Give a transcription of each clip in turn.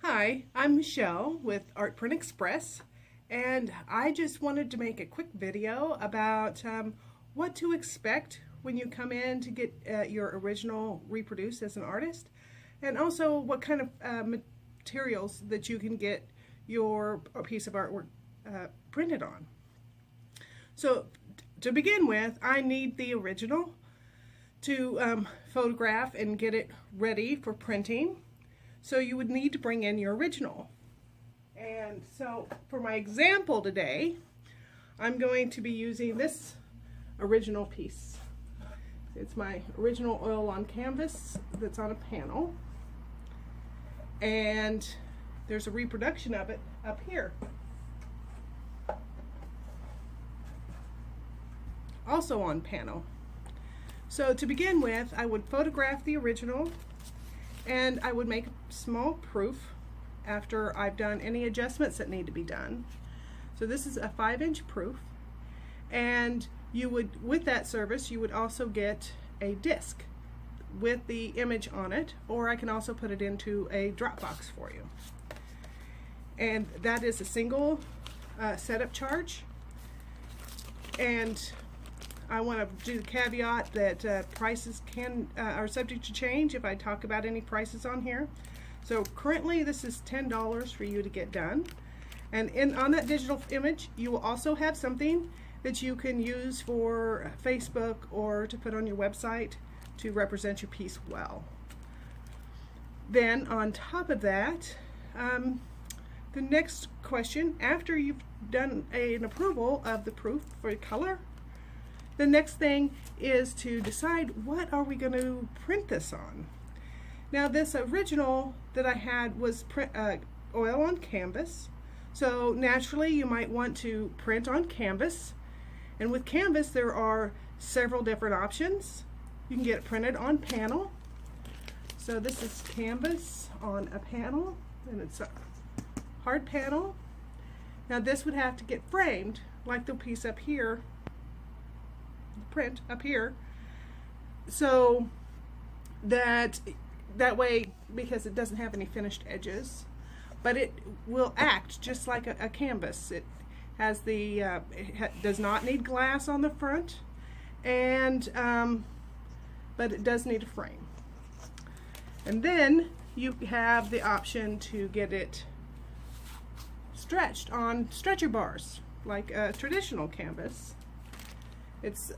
Hi, I'm Michelle with Art Print Express, and I just wanted to make a quick video about what to expect when you come in to get your original reproduced as an artist, and also what kind of materials that you can get your piece of artwork printed on. So to begin with, I need the original to photograph and get it ready for printing. So you would need to bring in your original. And so for my example today, I'm going to be using this original piece. It's my original oil on canvas that's on a panel. And there's a reproduction of it up here. Also on panel. So to begin with, I would photograph the original, and I would make a small proof after I've done any adjustments that need to be done. So this is a 5-inch proof, and you would, with that service, you would also get a disc with the image on it, or I can also put it into a Dropbox for you. And that is a single setup charge. And I want to do the caveat that prices are subject to change if I talk about any prices on here. So currently this is $10 for you to get done. And on that digital image, you will also have something that you can use for Facebook or to put on your website to represent your piece well. Then on top of that, the next question, after you've done an approval of the proof for color, the next thing is to decide what are we going to print this on. Now this original that I had was oil on canvas, so naturally you might want to print on canvas, and with canvas there are several different options. You can get it printed on panel. So this is canvas on a panel, and it's a hard panel. Now this would have to get framed like the piece up here, print up here, so that way, because it doesn't have any finished edges, but it will act just like a canvas. It has the does not need glass on the front, and but it does need a frame. And then you have the option to get it stretched on stretcher bars like a traditional canvas.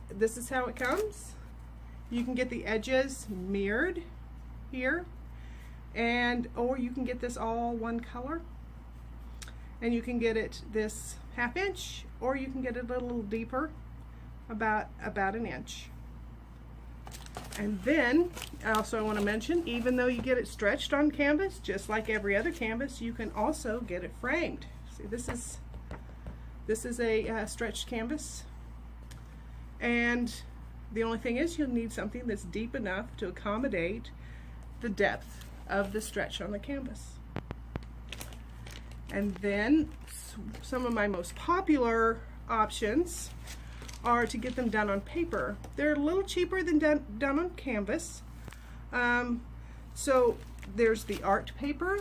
This is how it comes. You can get the edges mirrored here, or you can get this all one color, and you can get it this 1/2 inch, or you can get it a little deeper, about an inch. And then also I want to mention, even though you get it stretched on canvas, just like every other canvas, you can also get it framed. See, this is a stretched canvas. And the only thing is, you'll need something that's deep enough to accommodate the depth of the stretch on the canvas. And then some of my most popular options are to get them done on paper. They're a little cheaper than done on canvas. So there's the art paper,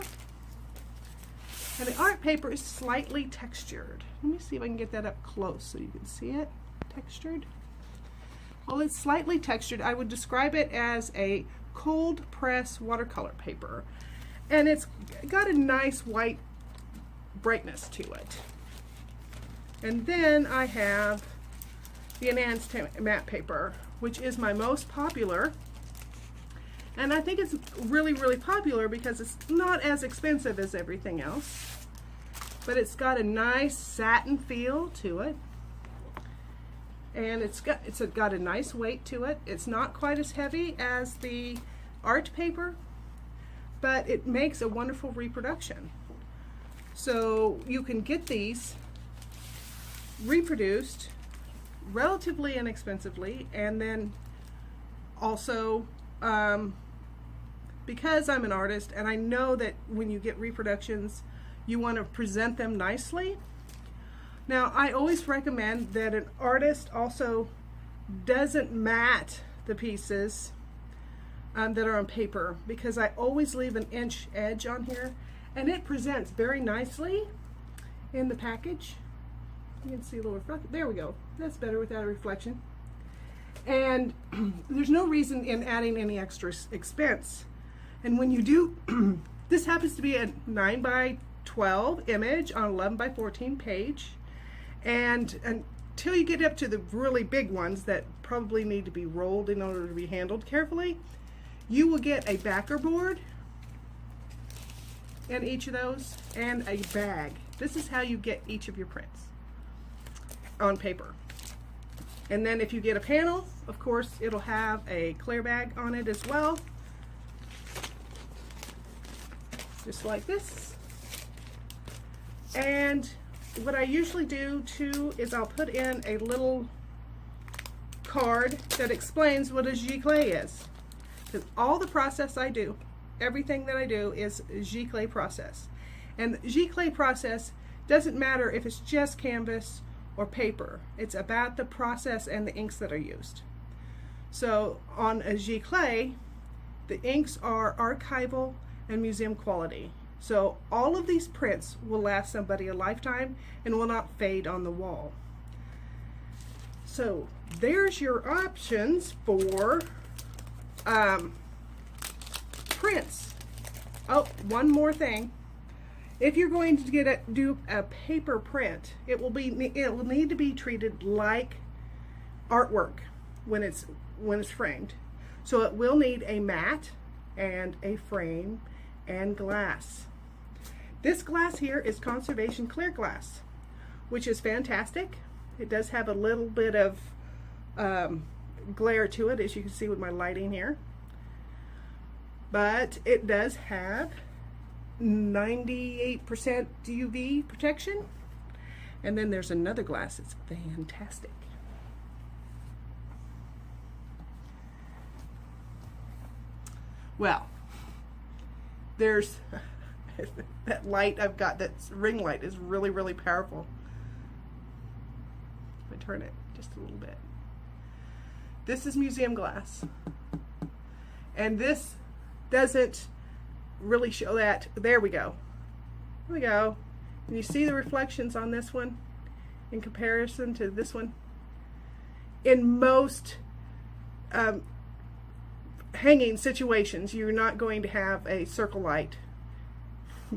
and the art paper is slightly textured. Let me see if I can get that up close so you can see it. Textured. Well, it's slightly textured. I would describe it as a cold press watercolor paper, and it's got a nice white brightness to it. And then I have the enhanced matte paper, which is my most popular, and I think it's really popular because it's not as expensive as everything else, but it's got a nice satin feel to it. And it's got a nice weight to it. It's not quite as heavy as the art paper, but it makes a wonderful reproduction. So you can get these reproduced relatively inexpensively, and then also because I'm an artist and I know that when you get reproductions you want to present them nicely. Now, I always recommend that an artist also doesn't mat the pieces that are on paper, because I always leave an inch edge on here, and it presents very nicely in the package. You can see a little reflection. There we go. That's better without a reflection. And there's no reason in adding any extra expense. And when you do, this happens to be a 9 by 12 image on 11 by 14 page. And until you get up to the really big ones that probably need to be rolled in order to be handled carefully, you will get a backer board in each of those and a bag. This is how you get each of your prints on paper. And then if you get a panel, of course, it'll have a clear bag on it as well. Just like this. And what I usually do too is I'll put in a little card that explains what a Giclée is. Because all the process I do, everything that I do is Giclée process. And the Giclée process doesn't matter if it's just canvas or paper. It's about the process and the inks that are used. So on a Giclée, the inks are archival and museum quality. So all of these prints will last somebody a lifetime and will not fade on the wall. So there's your options for prints. Oh, one more thing. If you're going to do a paper print, it will need to be treated like artwork when it's framed. So it will need a mat and a frame and glass. This glass here is conservation clear glass, which is fantastic. It does have a little bit of glare to it, as you can see with my lighting here, but it does have 98% UV protection. And then there's another glass that's fantastic. Well, there's that light I've got, that ring light is really, really powerful. Let me turn it just a little bit. This is museum glass. And this doesn't really show that. There we go. There we go. And you see the reflections on this one in comparison to this one. In most hanging situations, you're not going to have a circle light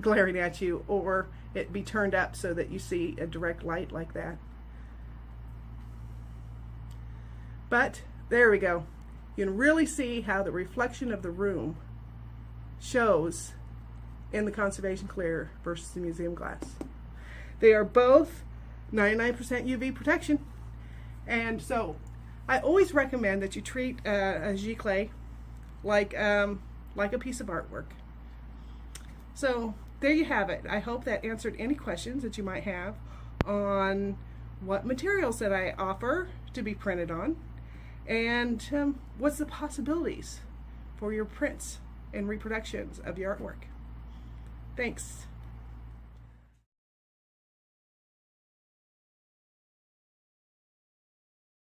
glaring at you, or it be turned up so that you see a direct light like that. But there we go. You can really see how the reflection of the room shows in the conservation clear versus the museum glass. They are both 99% UV protection, and so I always recommend that you treat a Giclée like a piece of artwork. So there you have it. I hope that answered any questions that you might have on what materials that I offer to be printed on, and what's the possibilities for your prints and reproductions of your artwork. Thanks.